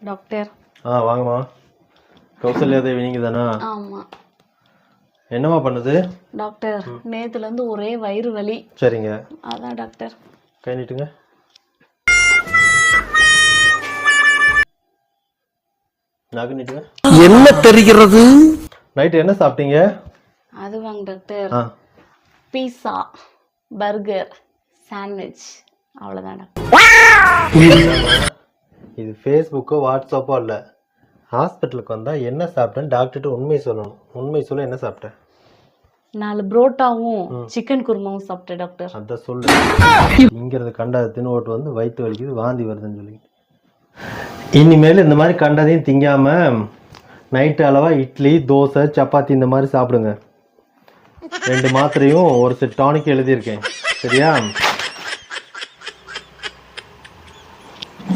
Doctor. வாங்கம்மா. கௌசல்யா தேவி நீங்க தானா? ஆமா. என்னம்மா பண்ணுது? டாக்டர் நேத்துல இருந்து ஒரே வயிறு வலி. சரிங்க. அதான் டாக்டர். கை நீட்டுங்க. நாக்கு நீட்டுங்க. என்ன தெரிகிறது? நைட் என்ன சாப்பிட்டீங்க? அது வாங்க டாக்டர். பீஸா, பர்கர், சாண்ட்விச், அவ்வளோதான் டாக்டர். இது ஃபேஸ்புக்கோ வாட்ஸ்அப்போ இல்லை. ஹாஸ்பிட்டலுக்கு வந்தால் என்ன சாப்பிட்டேன்னு டாக்டர்கிட்ட உண்மை சொல்லணும். உண்மை சொல்ல என்ன சாப்பிட்டேன்? 4 புரோட்டாவும் சிக்கன் குருமாவும் சாப்பிட்டேன் டாக்டர். அதான் சொல்லு. இங்கிறது கண்டாத தின்னு வந்து வயிற்று வலிக்குது, வாந்தி வருதுன்னு சொல்லி. இனிமேல் இந்த மாதிரி கண்டதையும் திங்காம நைட்டு அளவா இட்லி, தோசை, சப்பாத்தி இந்த மாதிரி சாப்பிடுங்க. 2 மாத்திரையும் ஒரு செட் டானிக் எழுதியிருக்கேன். சரியா?